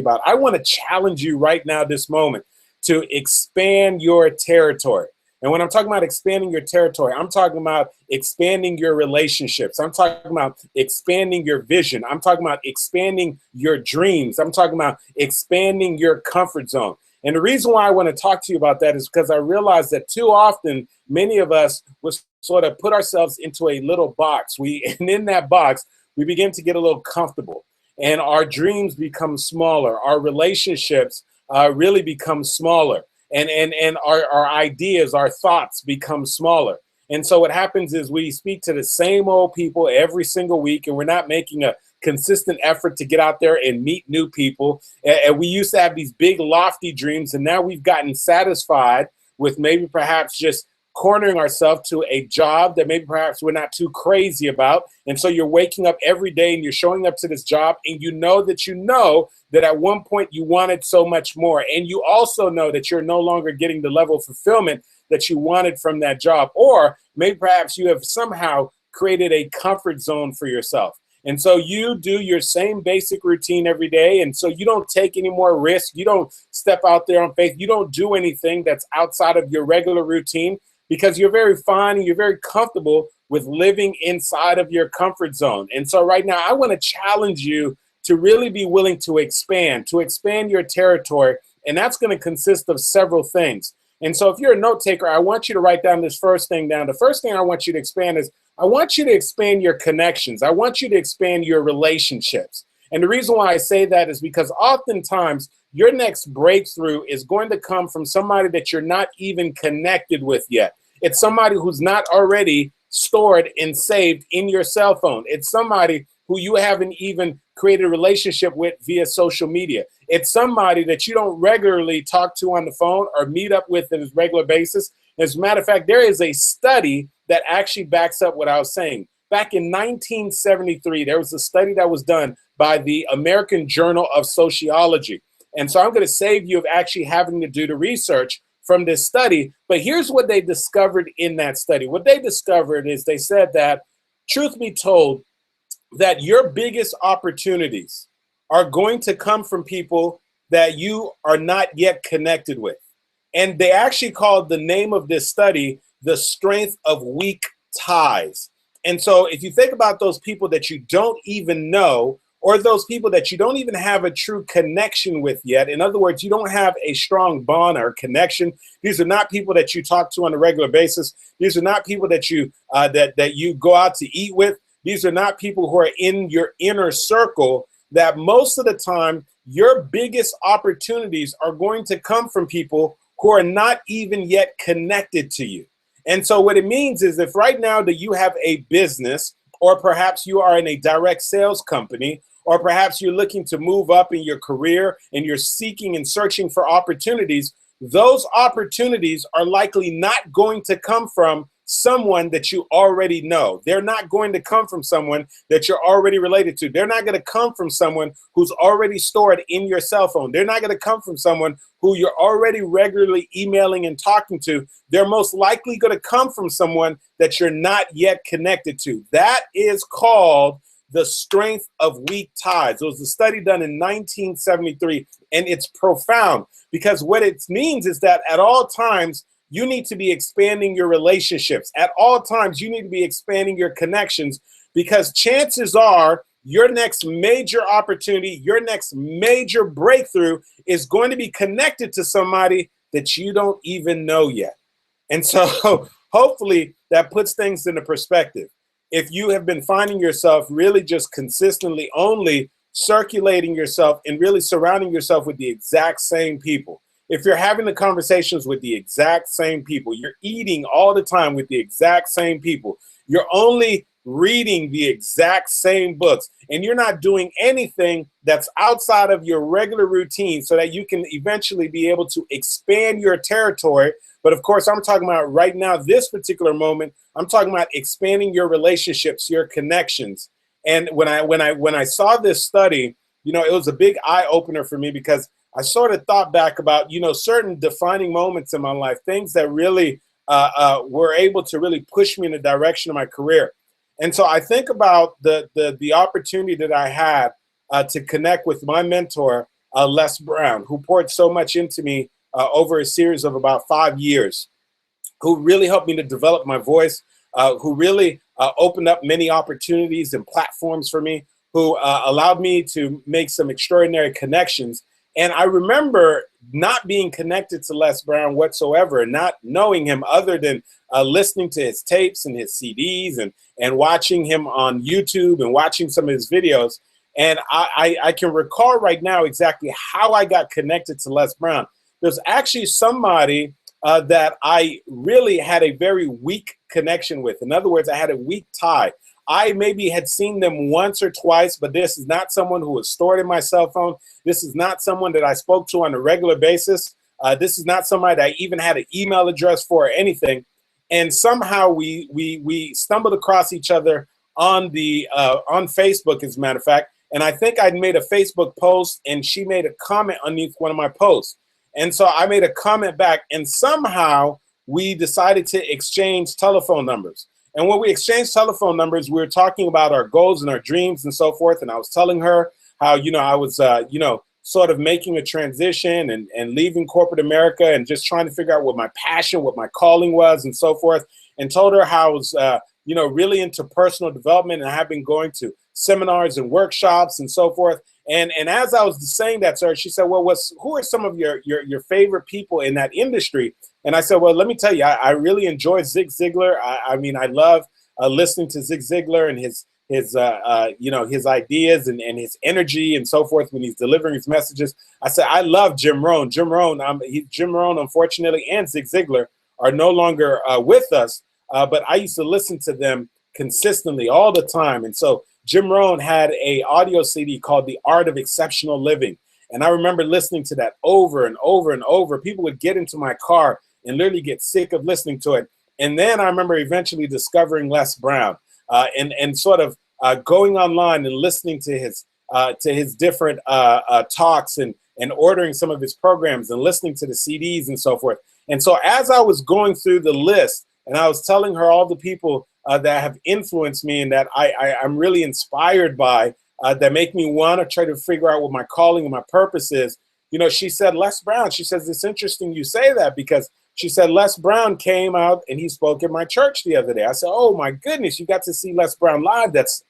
about. I want to challenge you right now, this moment, to expand your territory. And when I'm talking about expanding your territory, I'm talking about expanding your relationships. I'm talking about expanding your vision. I'm talking about expanding your dreams. I'm talking about expanding your comfort zone. And the reason why I want to talk to you about that is because I realize that too often, many of us will sort of put ourselves into a little box. And in that box, we begin to get a little comfortable, and our dreams become smaller. Our relationships really become smaller, and our ideas, our thoughts become smaller. And so what happens is we speak to the same old people every single week, and we're not making a consistent effort to get out there and meet new people. And we used to have these big lofty dreams, and now we've gotten satisfied with maybe perhaps just cornering ourselves to a job that maybe perhaps we're not too crazy about. And so you're waking up every day and you're showing up to this job, and you know that at one point you wanted so much more. And you also know that you're no longer getting the level of fulfillment that you wanted from that job. Or maybe perhaps you have somehow created a comfort zone for yourself. And so you do your same basic routine every day. And so you don't take any more risk. You don't step out there on faith. You don't do anything that's outside of your regular routine, because you're very fine and you're very comfortable with living inside of your comfort zone. And so right now, I want to challenge you to really be willing to expand your territory. And that's going to consist of several things. And so if you're a note taker, I want you to write down this first thing down. The first thing I want you to expand is I want you to expand your connections. I want you to expand your relationships. And the reason why I say that is because oftentimes your next breakthrough is going to come from somebody that you're not even connected with yet. It's somebody who's not already stored and saved in your cell phone. It's somebody who you haven't even created a relationship with via social media. It's somebody that you don't regularly talk to on the phone or meet up with on a regular basis. As a matter of fact, there is a study that actually backs up what I was saying. Back in 1973, there was a study that was done by the American Journal of Sociology. And so I'm going to save you of actually having to do the research from this study. But here's what they discovered in that study. What they discovered is they said that, truth be told, that your biggest opportunities are going to come from people that you are not yet connected with. And they actually called the name of this study the strength of weak ties. And so if you think about those people that you don't even know, or those people that you don't even have a true connection with yet. In other words, you don't have a strong bond or connection. These are not people that you talk to on a regular basis. These are not people that you that you go out to eat with. These are not people who are in your inner circle. That most of the time, your biggest opportunities are going to come from people who are not even yet connected to you. And so what it means is, if right now that you have a business, or perhaps you are in a direct sales company, or perhaps you're looking to move up in your career and you're seeking and searching for opportunities, those opportunities are likely not going to come from someone that you already know. They're not going to come from someone that you're already related to. They're not going to come from someone who's already stored in your cell phone. They're not going to come from someone who you're already regularly emailing and talking to. They're most likely going to come from someone that you're not yet connected to. That is called the strength of weak ties. It was a study done in 1973, and it's profound, because what it means is that at all times, you need to be expanding your relationships. At all times, you need to be expanding your connections, because chances are your next major opportunity, your next major breakthrough is going to be connected to somebody that you don't even know yet. And so hopefully that puts things into perspective. If you have been finding yourself really just consistently only circulating yourself and really surrounding yourself with the exact same people, if you're having the conversations with the exact same people, you're eating all the time with the exact same people, you're only reading the exact same books, and you're not doing anything that's outside of your regular routine so that you can eventually be able to expand your territory. But of course, I'm talking about right now, this particular moment, I'm talking about expanding your relationships, your connections. And when I saw this study, it was a big eye opener for me, because I sort of thought back about, certain defining moments in my life, things that really were able to really push me in the direction of my career. And so I think about the opportunity that I had to connect with my mentor Les Brown, who poured so much into me over a series of about 5 years, who really helped me to develop my voice, who really opened up many opportunities and platforms for me, who allowed me to make some extraordinary connections. And I remember not being connected to Les Brown whatsoever, not knowing him other than listening to his tapes and his CDs and watching him on YouTube and watching some of his videos. And I can recall right now exactly how I got connected to Les Brown. There's actually somebody that I really had a very weak connection with. In other words, I had a weak tie. I maybe had seen them once or twice, but this is not someone who was stored in my cell phone. This is not someone that I spoke to on a regular basis. This is not somebody that I even had an email address for or anything. And somehow we stumbled across each other on Facebook, as a matter of fact. And I think I'd made a Facebook post, and she made a comment underneath one of my posts. And so I made a comment back, and somehow we decided to exchange telephone numbers. And when we exchanged telephone numbers, we were talking about our goals and our dreams and so forth. And I was telling her how, I was, sort of making a transition and leaving corporate America and just trying to figure out what my passion, what my calling was and so forth. And told her how I was, really into personal development, and I have been going to seminars and workshops and so forth. And as I was saying that to her, she said, well, who are some of your favorite people in that industry? And I said, well, let me tell you, I really enjoy Zig Ziglar. I mean, I love listening to Zig Ziglar and his ideas and his energy and so forth when he's delivering his messages. I said, I love Jim Rohn. Jim Rohn, unfortunately, and Zig Ziglar are no longer with us, but I used to listen to them consistently all the time. And so Jim Rohn had a audio CD called The Art of Exceptional Living. And I remember listening to that over and over and over. People would get into my car and literally get sick of listening to it. And then I remember eventually discovering Les Brown and sort of going online and listening to his different talks and ordering some of his programs and listening to the CDs and so forth. And so as I was going through the list and I was telling her all the people that have influenced me and that I'm really inspired by, that make me want to try to figure out what my calling and my purpose is, she said, Les Brown. She says, it's interesting you say that, because she said, Les Brown came out and he spoke at my church the other day. I said, oh my goodness, you got to see Les Brown live. That's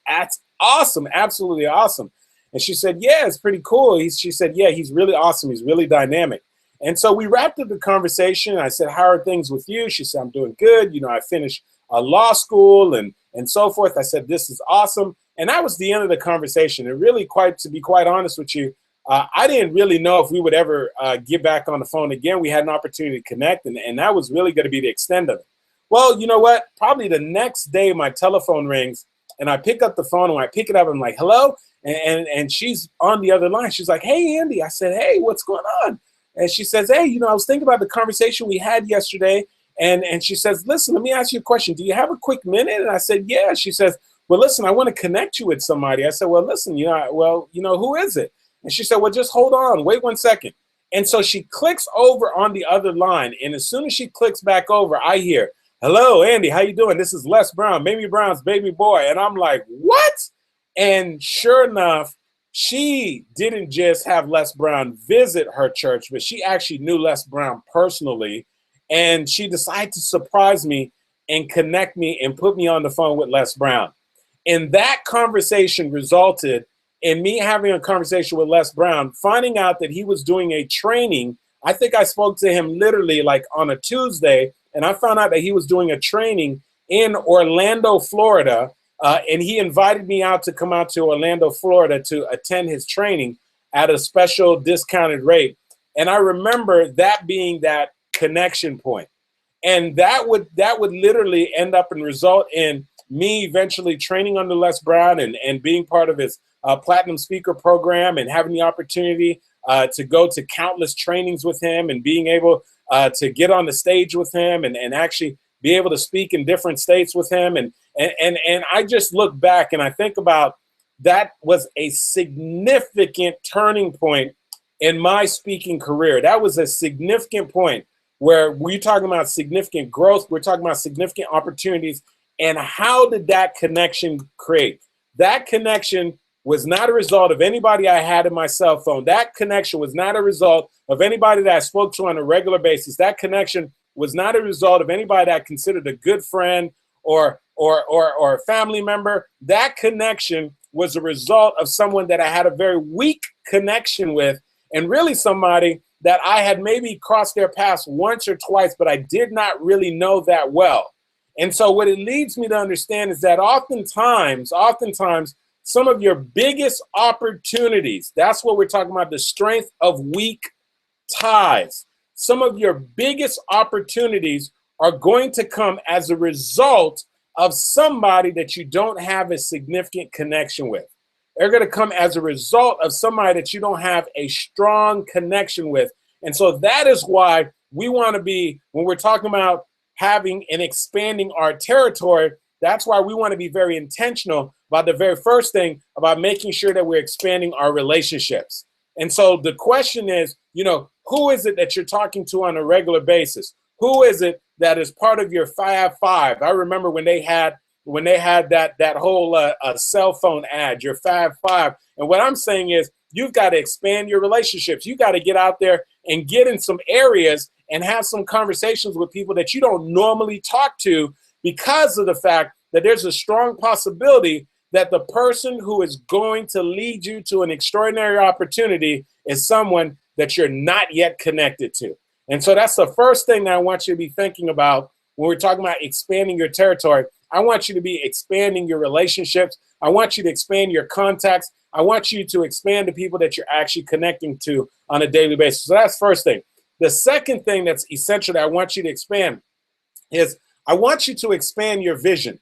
awesome. Absolutely awesome. And she said, yeah, it's pretty cool. She said, yeah, he's really awesome. He's really dynamic. And so we wrapped up the conversation. I said, how are things with you? She said, I'm doing good. I finished law school and so forth. I said, this is awesome. And that was the end of the conversation. And really, to be quite honest with you, I didn't really know if we would ever get back on the phone again. We had an opportunity to connect, and that was really going to be the extent of it. Well, you know what? Probably the next day, my telephone rings, and I pick up the phone, and when I pick it up, I'm like, hello? And she's on the other line. She's like, hey, Andy. I said, hey, what's going on? And she says, hey, I was thinking about the conversation we had yesterday. And she says, listen, let me ask you a question. Do you have a quick minute? And I said, yeah. She says, well, listen, I want to connect you with somebody. I said, well, listen, who is it? And she said, well, just hold on. Wait 1 second. And so she clicks over on the other line. And as soon as she clicks back over, I hear, hello, Andy, how you doing? This is Les Brown, Mamie Brown's baby boy. And I'm like, what? And sure enough, she didn't just have Les Brown visit her church, but she actually knew Les Brown personally. And she decided to surprise me and connect me and put me on the phone with Les Brown. And that conversation resulted in me having a conversation with Les Brown, finding out that he was doing a training. I think I spoke to him literally like on a Tuesday, and I found out that he was doing a training in Orlando, Florida, and he invited me out to come out to Orlando, Florida to attend his training at a special discounted rate. And I remember that being that connection point. And that would literally end up and result in me eventually training under Les Brown and being part of his Platinum Speaker program and having the opportunity to go to countless trainings with him and being able to get on the stage with him and actually be able to speak in different states with him. And I just look back and I think about that was a significant turning point in my speaking career. That was a significant point where we're talking about significant growth. We're talking about significant opportunities. And how did that connection create? That connection was not a result of anybody I had in my cell phone. That connection was not a result of anybody that I spoke to on a regular basis. That connection was not a result of anybody that I considered a good friend or a family member. That connection was a result of someone that I had a very weak connection with, and really somebody that I had maybe crossed their paths once or twice, but I did not really know that well. And so what it leads me to understand is that oftentimes, some of your biggest opportunities, that's what we're talking about, the strength of weak ties. Some of your biggest opportunities are going to come as a result of somebody that you don't have a significant connection with. They're going to come as a result of somebody that you don't have a strong connection with. And so that is why we want to be, when we're talking about having and expanding our territory, that's why we want to be very intentional about the very first thing, about making sure that we're expanding our relationships. And so the question is, who is it that you're talking to on a regular basis? Who is it that is part of your Fab Five? I remember when they had that whole cell phone ad, your Fab Five. And what I'm saying is, you've got to expand your relationships. You got to get out there and get in some areas and have some conversations with people that you don't normally talk to, because of the fact that there's a strong possibility that the person who is going to lead you to an extraordinary opportunity is someone that you're not yet connected to. And so that's the first thing that I want you to be thinking about when we're talking about expanding your territory. I want you to be expanding your relationships. I want you to expand your contacts. I want you to expand the people that you're actually connecting to on a daily basis. So that's the first thing. The second thing that's essential that I want you to expand is I want you to expand your vision.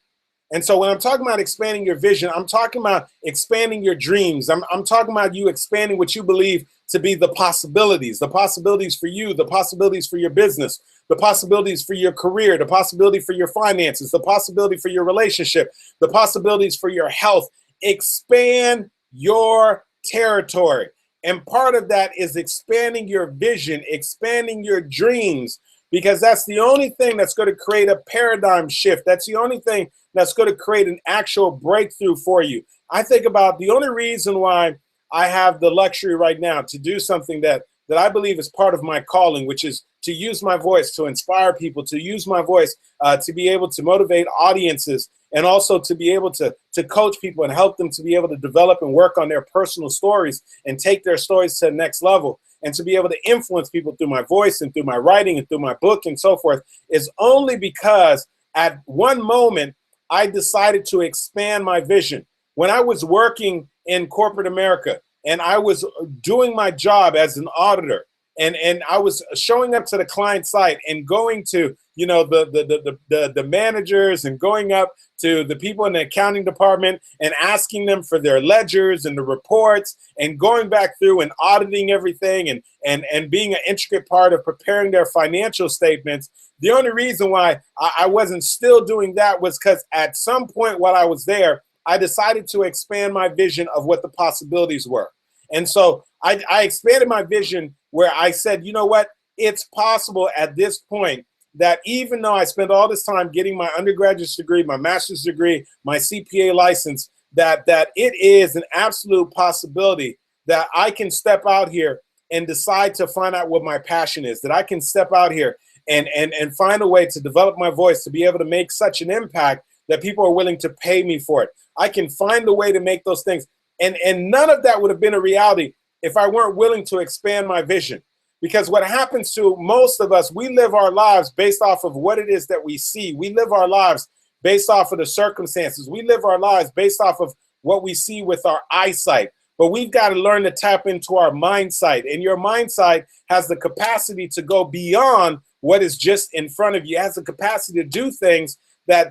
And so when I'm talking about expanding your vision, I'm talking about expanding your dreams. I'm talking about you expanding what you believe to be the possibilities for you, the possibilities for your business, the possibilities for your career, the possibility for your finances, the possibility for your relationship, the possibilities for your health. Expand your territory. And part of that is expanding your vision, expanding your dreams, because that's the only thing that's going to create a paradigm shift. That's the only thing that's going to create an actual breakthrough for you. I think about the only reason why I have the luxury right now to do something that I believe is part of my calling, which is to use my voice to inspire people, to use my voice to be able to motivate audiences, and also to be able to coach people and help them to be able to develop and work on their personal stories and take their stories to the next level, and to be able to influence people through my voice and through my writing and through my book and so forth, is only because at one moment I decided to expand my vision. When I was working in corporate America and I was doing my job as an auditor, and I was showing up to the client site and going to, the managers, and going up to the people in the accounting department and asking them for their ledgers and the reports, and going back through and auditing everything, and being an intricate part of preparing their financial statements. The only reason why I wasn't still doing that was because at some point while I was there, I decided to expand my vision of what the possibilities were. And so I expanded my vision where I said, you know what, it's possible at this point that even though I spent all this time getting my undergraduate degree, my master's degree, my CPA license, that it is an absolute possibility that I can step out here and decide to find out what my passion is, that I can step out here and find a way to develop my voice, to be able to make such an impact that people are willing to pay me for it. I can find a way to make those things. And none of that would have been a reality if I weren't willing to expand my vision. Because what happens to most of us, we live our lives based off of what it is that we see. We live our lives based off of the circumstances. We live our lives based off of what we see with our eyesight. But we've got to learn to tap into our mind sight. And your mind sight has the capacity to go beyond what is just in front of you. It has the capacity to do things that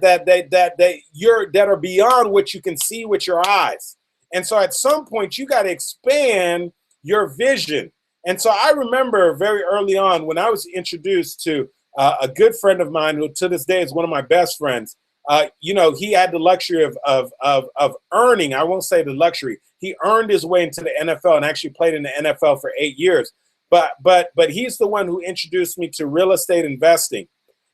are beyond what you can see with your eyes. And so at some point, you got to expand your vision. And so I remember very early on when I was introduced to a good friend of mine, who to this day is one of my best friends. He had the luxury of earning. I won't say the luxury. He earned his way into the NFL and actually played in the NFL for 8 years. But he's the one who introduced me to real estate investing.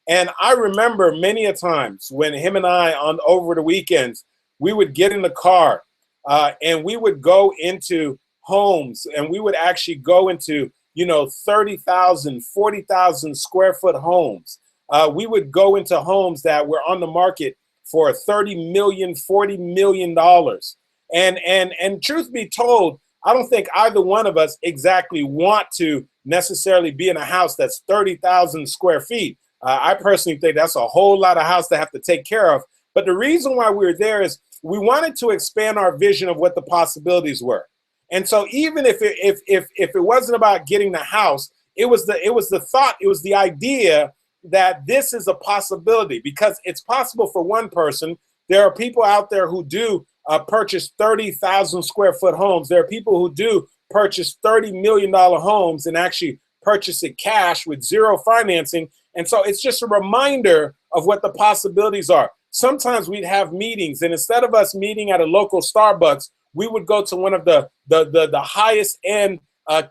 And I remember many a times when him and I, over the weekends, we would get in the car and we would go into homes, and we would actually go into, 30,000, 40,000 square foot homes. We would go into homes that were on the market for 30 million, 40 million dollars. And truth be told, I don't think either one of us exactly want to necessarily be in a house that's 30,000 square feet. I personally think that's a whole lot of house to have to take care of. But the reason why we were there is we wanted to expand our vision of what the possibilities were. And so even if it wasn't about getting the house, it was the thought, it was the idea that this is a possibility, because it's possible for one person. There are people out there who do purchase 30,000 square foot homes. There are people who do purchase $30 million homes and actually purchase it cash with zero financing. And so it's just a reminder of what the possibilities are. Sometimes we'd have meetings, and instead of us meeting at a local Starbucks, we would go to one of the highest end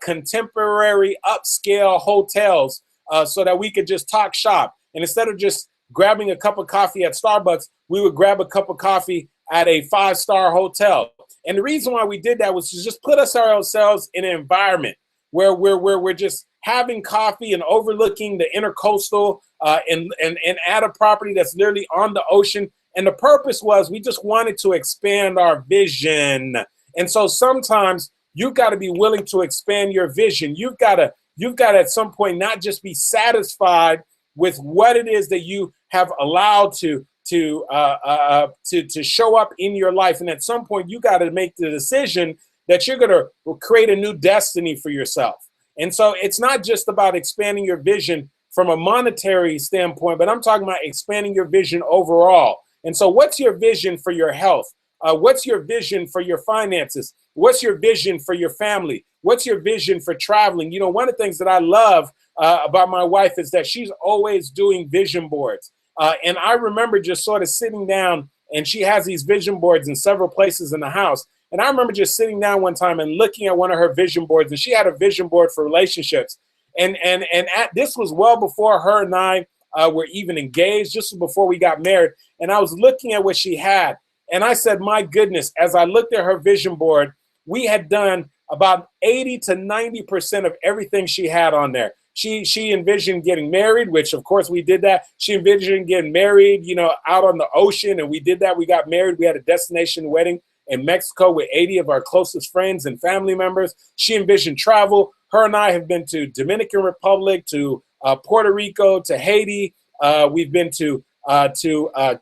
contemporary upscale hotels so that we could just talk shop. And instead of just grabbing a cup of coffee at Starbucks, we would grab a cup of coffee at a 5-star hotel. And the reason why we did that was to just put ourselves in an environment where we're just having coffee and overlooking the intercoastal and at a property that's literally on the ocean. And the purpose was we just wanted to expand our vision. And so sometimes you've got to be willing to expand your vision. You've got to at some point not just be satisfied with what it is that you have allowed to show up in your life. And at some point you got to make the decision that you're going to create a new destiny for yourself. And so it's not just about expanding your vision from a monetary standpoint, but I'm talking about expanding your vision overall. And so what's your vision for your health? What's your vision for your finances? What's your vision for your family? What's your vision for traveling? One of the things that I love about my wife is that she's always doing vision boards. And I remember just sort of sitting down, and she has these vision boards in several places in the house. And I remember just sitting down one time and looking at one of her vision boards, and she had a vision board for relationships. And this was well before her and I were even engaged, just before we got married. And I was looking at what she had, and I said, my goodness, as I looked at her vision board, we had done about 80 to 90% of everything she had on there. She envisioned getting married, which of course we did that. She envisioned getting married, out on the ocean, and we did that. We got married. We had a destination wedding in Mexico with 80 of our closest friends and family members. She envisioned travel. Her and I have been to Dominican Republic, to Puerto Rico, to Haiti. We've been to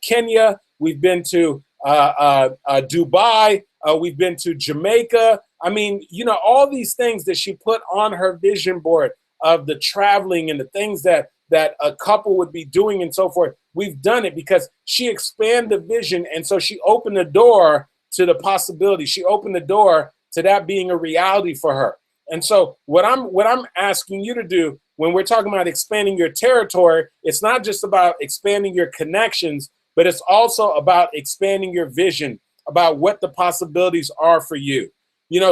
Kenya. We've been to Dubai. We've been to Jamaica. I mean, all these things that she put on her vision board of the traveling and the things that a couple would be doing and so forth. We've done it because she expanded the vision. And so she opened the door to the possibility. She opened the door to that being a reality for her. And so what I'm asking you to do when we're talking about expanding your territory, it's not just about expanding your connections, but it's also about expanding your vision about what the possibilities are for you.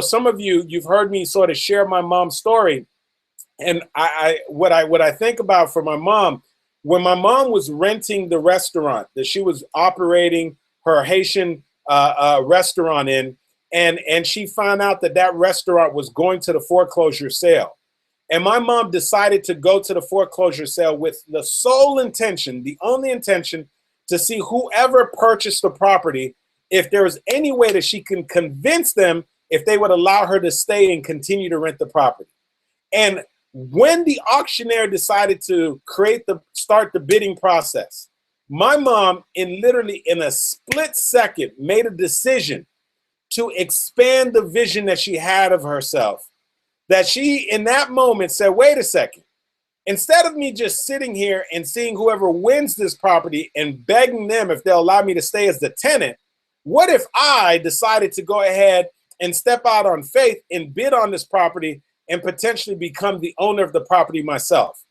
Some of you've heard me sort of share my mom's story. And what I think about for my mom, when my mom was renting the restaurant that she was operating her Haitian restaurant in, and she found out that restaurant was going to the foreclosure sale. And my mom decided to go to the foreclosure sale with the sole intention, the only intention, to see whoever purchased the property, if there was any way that she can convince them if they would allow her to stay and continue to rent the property. And when the auctioneer decided to start the bidding process, my mom, literally in a split second, made a decision to expand the vision that she had of herself. That she, in that moment, said, wait a second. Instead of me just sitting here and seeing whoever wins this property and begging them if they'll allow me to stay as the tenant, what if I decided to go ahead and step out on faith and bid on this property and potentially become the owner of the property myself?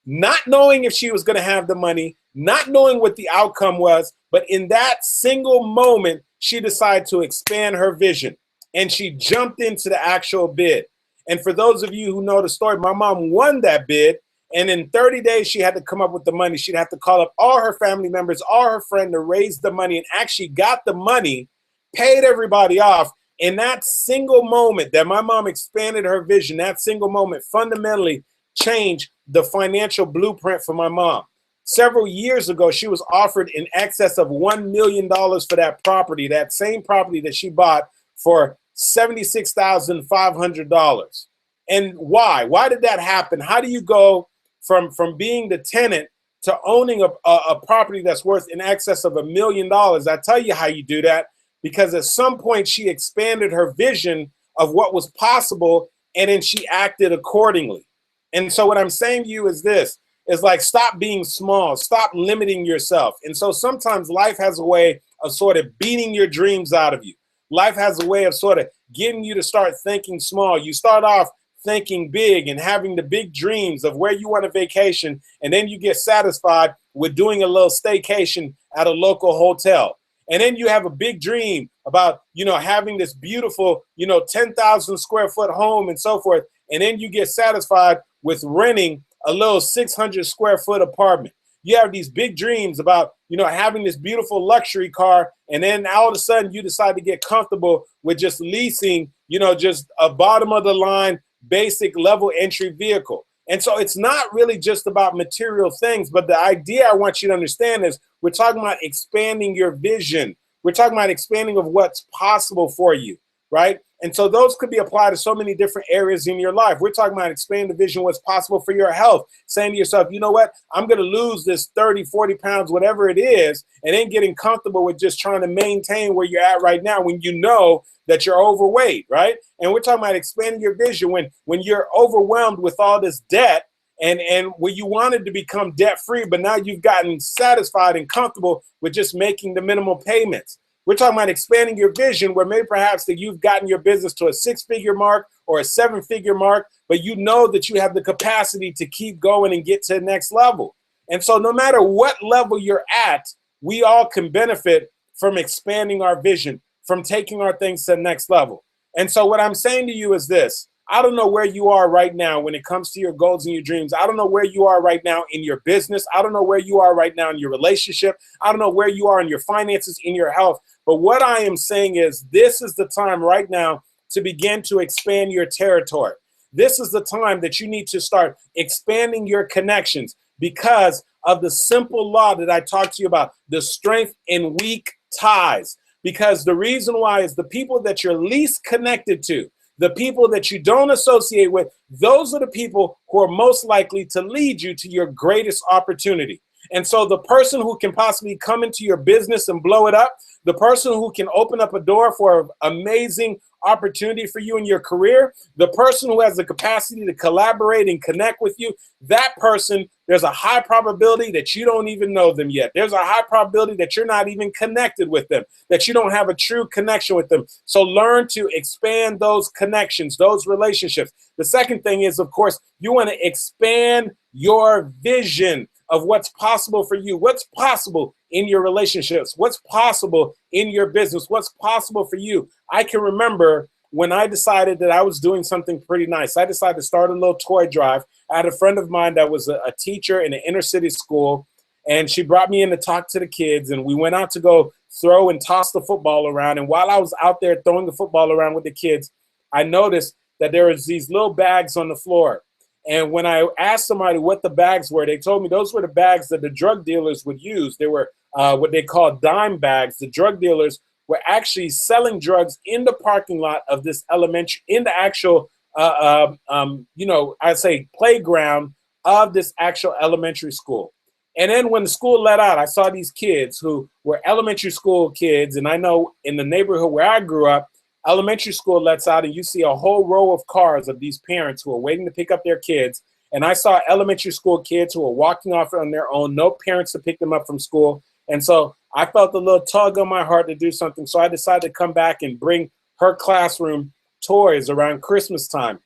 Not knowing if she was going to have the money, not knowing what the outcome was, but in that single moment, she decided to expand her vision, and she jumped into the actual bid. And for those of you who know the story, my mom won that bid, and in 30 days, she had to come up with the money. She'd have to call up all her family members, all her friends to raise the money, and actually got the money paid everybody off. In that single moment that my mom expanded her vision, that single moment fundamentally changed the financial blueprint for my mom. Several years ago, she was offered in excess of $1 million for that property, that same property that she bought for $76,500. And why? Why did that happen? How do you go from being the tenant to owning a property that's worth in excess of $1 million? I tell you how you do that, because at some point she expanded her vision of what was possible, and then she acted accordingly. And so what I'm saying to you is this, is like, stop being small, stop limiting yourself. And so sometimes life has a way of sort of beating your dreams out of you. Life has a way of sort of getting you to start thinking small. You start off thinking big and having the big dreams of where you want a vacation, and then you get satisfied with doing a little staycation at a local hotel. And then you have a big dream about, having this beautiful, 10,000 square foot home and so forth. And then you get satisfied with renting a little 600 square foot apartment. You have these big dreams about, having this beautiful luxury car. And then all of a sudden you decide to get comfortable with just leasing, just a bottom of the line, basic level entry vehicle. And so it's not really just about material things, but the idea I want you to understand is we're talking about expanding your vision. We're talking about expanding of what's possible for you, right? And so those could be applied to so many different areas in your life. We're talking about expanding the vision, what's possible for your health, saying to yourself, you know what, I'm going to lose this 30, 40 pounds, whatever it is, and then getting comfortable with just trying to maintain where you're at right now when you know that you're overweight, right? And we're talking about expanding your vision when you're overwhelmed with all this debt and where you wanted to become debt-free, but now you've gotten satisfied and comfortable with just making the minimal payments. We're talking about expanding your vision where maybe perhaps that you've gotten your business to a 6-figure mark or a 7-figure mark, but you know that you have the capacity to keep going and get to the next level. And so no matter what level you're at, we all can benefit from expanding our vision, from taking our things to the next level. And so what I'm saying to you is this. I don't know where you are right now when it comes to your goals and your dreams. I don't know where you are right now in your business. I don't know where you are right now in your relationship. I don't know where you are in your finances, in your health. But what I am saying is this is the time right now to begin to expand your territory. This is the time that you need to start expanding your connections because of the simple law that I talked to you about, the strength in weak ties. Because the reason why is the people that you're least connected to, the people that you don't associate with, those are the people who are most likely to lead you to your greatest opportunity. And so the person who can possibly come into your business and blow it up, the person who can open up a door for an amazing opportunity for you in your career, the person who has the capacity to collaborate and connect with you, that person, there's a high probability that you don't even know them yet. There's a high probability that you're not even connected with them, that you don't have a true connection with them. So learn to expand those connections, those relationships. The second thing is, of course, you want to expand your vision of what's possible for you, what's possible in your relationships, what's possible in your business, what's possible for you. I can remember when I decided that I was doing something pretty nice. I decided to start a little toy drive. I had a friend of mine that was a teacher in an inner city school, and she brought me in to talk to the kids, and we went out to go throw and toss the football around. And while I was out there throwing the football around with the kids, I noticed that there was these little bags on the floor. And when I asked somebody what the bags were, they told me those were the bags that the drug dealers would use. They were what they call dime bags. The drug dealers were actually selling drugs in the parking lot of this elementary, in the actual, I'd say playground of this actual elementary school. And then when the school let out, I saw these kids who were elementary school kids. And I know in the neighborhood where I grew up, elementary school lets out and you see a whole row of cars of these parents who are waiting to pick up their kids. And I saw elementary school kids who were walking off on their own, no parents to pick them up from school. And so I felt a little tug on my heart to do something. So I decided to come back and bring her classroom toys around Christmas time.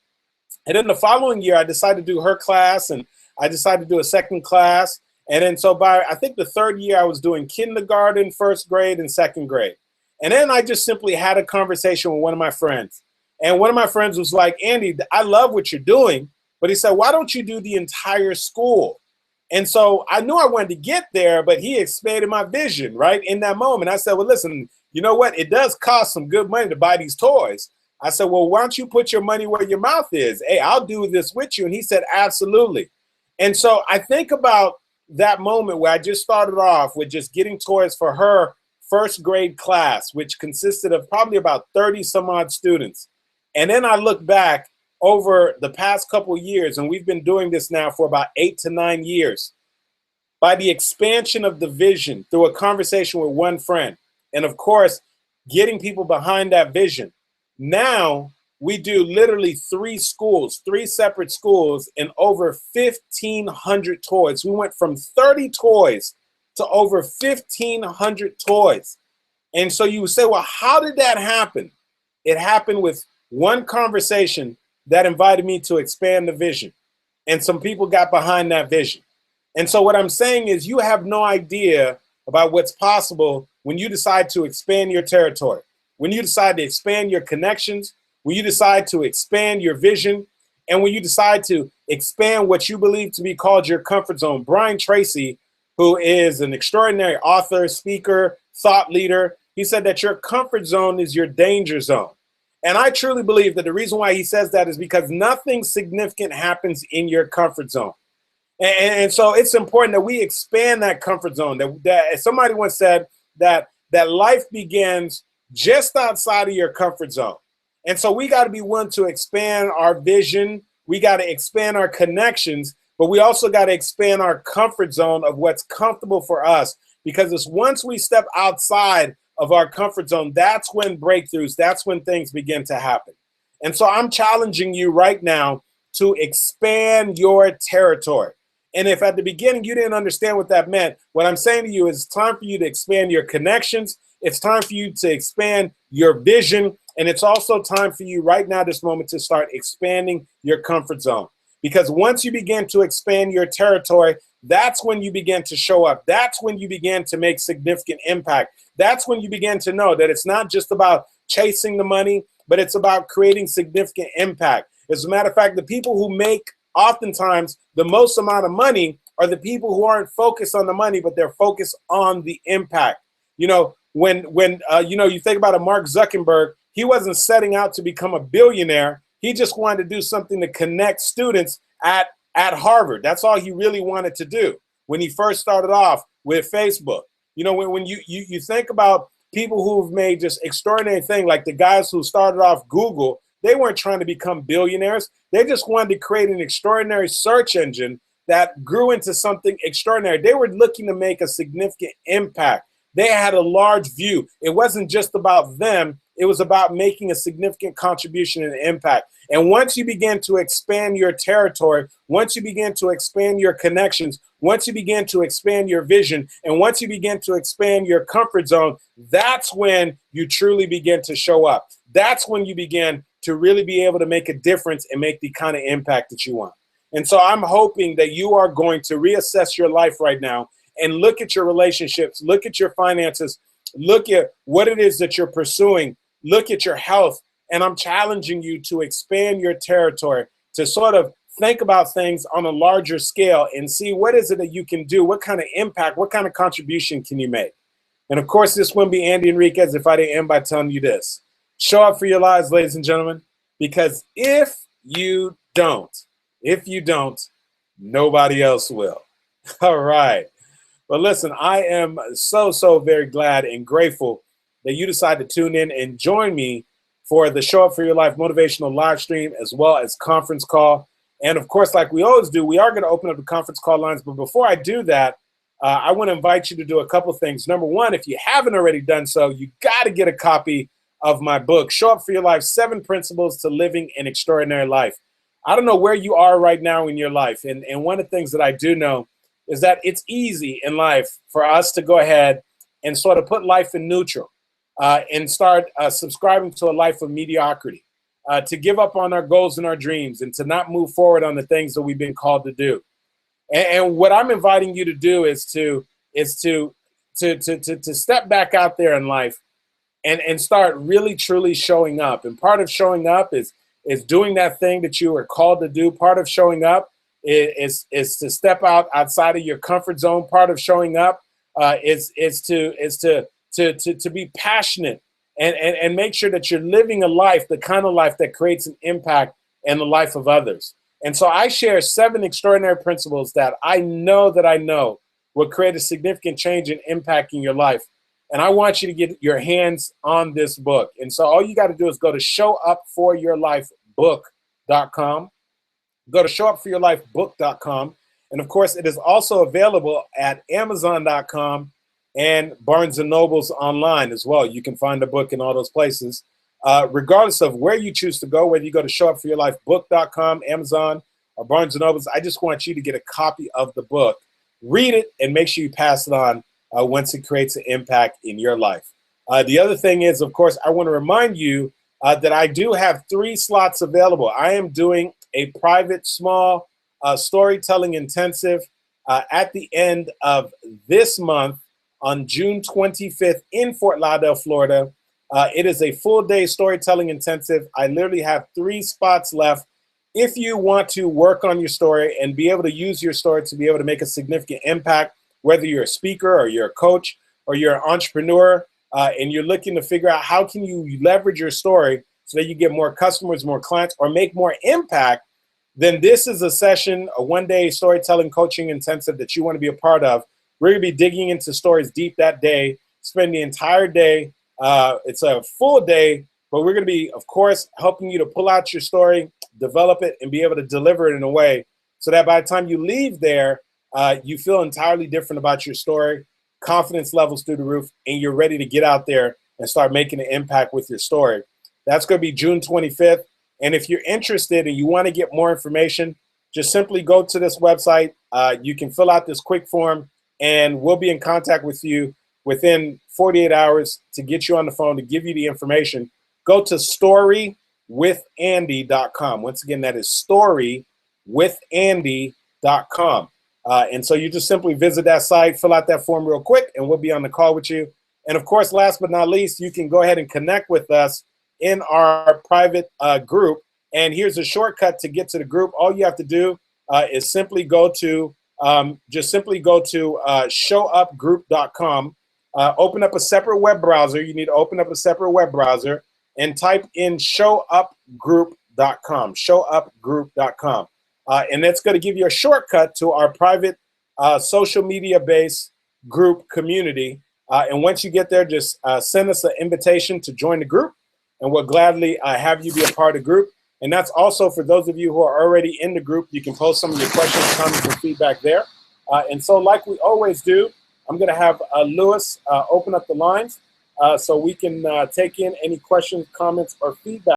And then the following year, I decided to do her class, and I decided to do a second class. And then so by, I think the third year, I was doing kindergarten, first grade, and second grade. And then I just simply had a conversation with one of my friends. And one of my friends was like, Andy, I love what you're doing. But he said, why don't you do the entire school? And so I knew I wanted to get there, but he expanded my vision right in that moment. I said, well, listen, you know what? It does cost some good money to buy these toys. I said, well, why don't you put your money where your mouth is? Hey, I'll do this with you. And he said, absolutely. And so I think about that moment where I just started off with just getting toys for her first grade class, which consisted of probably about 30 some odd students. And then I look back over the past couple of years, and we've been doing this now for about 8 to 9 years, by the expansion of the vision through a conversation with one friend. And of course, getting people behind that vision. Now we do literally 3 schools, 3 separate schools, and over 1,500 toys. We went from 30 toys to over 1,500 toys. And so you would say, well, how did that happen? It happened with one conversation that invited me to expand the vision. And some people got behind that vision. And so what I'm saying is you have no idea about what's possible when you decide to expand your territory, when you decide to expand your connections, when you decide to expand your vision, and when you decide to expand what you believe to be called your comfort zone. Brian Tracy, who is an extraordinary author, speaker, thought leader, he said that your comfort zone is your danger zone. And I truly believe that the reason why he says that is because nothing significant happens in your comfort zone. And so it's important that we expand that comfort zone. That somebody once said that life begins just outside of your comfort zone. And so we got to be willing to expand our vision. We got to expand our connections, but we also got to expand our comfort zone of what's comfortable for us. Because it's once we step outside of our comfort zone, that's when breakthroughs, that's when things begin to happen. And so I'm challenging you right now to expand your territory. And if at the beginning you didn't understand what that meant, what I'm saying to you is it's time for you to expand your connections. It's time for you to expand your vision. And it's also time for you right now, this moment, to start expanding your comfort zone. Because once you begin to expand your territory, that's when you begin to show up. That's when you begin to make significant impact. That's when you begin to know that it's not just about chasing the money, but it's about creating significant impact. As a matter of fact, the people who make oftentimes the most amount of money are the people who aren't focused on the money, but they're focused on the impact. You know, when you think about a Mark Zuckerberg, he wasn't setting out to become a billionaire. He just wanted to do something to connect students at Harvard. That's all he really wanted to do when he first started off with Facebook. You know, when you think about people who've made just extraordinary things, like the guys who started off Google, they weren't trying to become billionaires. They just wanted to create an extraordinary search engine that grew into something extraordinary. They were looking to make a significant impact. They had a large view. It wasn't just about them. It was about making a significant contribution and impact. And once you begin to expand your territory, once you begin to expand your connections, once you begin to expand your vision, and once you begin to expand your comfort zone, that's when you truly begin to show up. That's when you begin to really be able to make a difference and make the kind of impact that you want. And so I'm hoping that you are going to reassess your life right now and look at your relationships, look at your finances, look at what it is that you're pursuing, look at your health. And I'm challenging you to expand your territory, to sort of think about things on a larger scale and see what is it that you can do, what kind of impact, what kind of contribution can you make. And of course, this wouldn't be Andy Henriquez if I didn't end by telling you this. Show up for your lives, ladies and gentlemen, because if you don't, nobody else will. All right. But listen, I am so very glad and grateful that you decided to tune in and join me for the Show Up for Your Life motivational live stream, as well as conference call. And of course, like we always do, we are going to open up the conference call lines. But before I do that, I want to invite you to do a couple things. Number one, if you haven't already done so, you got to get a copy of my book, Show Up for Your Life, 7 Principles to Living an Extraordinary Life. I don't know where you are right now in your life. And one of the things that I do know is that it's easy in life for us to go ahead and sort of put life in neutral and start subscribing to a life of mediocrity, to give up on our goals and our dreams, and to not move forward on the things that we've been called to do. And what I'm inviting you to do is to step back out there in life and start really truly showing up. And part of showing up is doing that thing that you were called to do. Part of showing up is to step outside of your comfort zone. Part of showing up is to to be passionate and make sure that you're living a life, the kind of life that creates an impact in the life of others. And so I share 7 extraordinary principles that I know will create a significant change and impact in your life. And I want you to get your hands on this book. And so all you got to do is go to showupforyourlifebook.com. Go to showupforyourlifebook.com. And of course, it is also available at Amazon.com and Barnes & Noble's online as well. You can find the book in all those places. Regardless of where you choose to go, whether you go to showupforyourlifebook.com, Amazon, or Barnes & Noble's, I just want you to get a copy of the book. Read it and make sure you pass it on once it creates an impact in your life. The other thing is, of course, I want to remind you that I do have 3 slots available. I am doing a private, small storytelling intensive at the end of this month on June 25th in Fort Lauderdale, Florida. It is a full-day storytelling intensive. I literally have 3 spots left. If you want to work on your story and be able to use your story to be able to make a significant impact, whether you're a speaker or you're a coach or you're an entrepreneur, and you're looking to figure out how can you leverage your story so that you get more customers, more clients, or make more impact, then this is a session, a 1-day storytelling coaching intensive that you want to be a part of. We're going to be digging into stories deep that day, spend the entire day. It's a full day, but we're going to be, of course, helping you to pull out your story, develop it, and be able to deliver it in a way so that by the time you leave there, you feel entirely different about your story, confidence levels through the roof, and you're ready to get out there and start making an impact with your story. That's going to be June 25th. And if you're interested and you want to get more information, just simply go to this website. You can fill out this quick form, and we'll be in contact with you within 48 hours to get you on the phone to give you the information. Go to storywithandy.com. Once again, that is storywithandy.com. And so you just simply visit that site, fill out that form real quick, and we'll be on the call with you. And of course, last but not least, you can go ahead and connect with us in our private group. And here's a shortcut to get to the group. All you have to do is simply go to showupgroup.com. Open up a separate web browser. You need to open up a separate web browser and type in showupgroup.com. Showupgroup.com. And that's going to give you a shortcut to our private social media-based group community. And once you get there, just send us an invitation to join the group, and we'll gladly have you be a part of the group. And that's also for those of you who are already in the group. You can post some of your questions, comments, and feedback there. And so like we always do, I'm going to have Lewis open up the lines so we can take in any questions, comments, or feedback.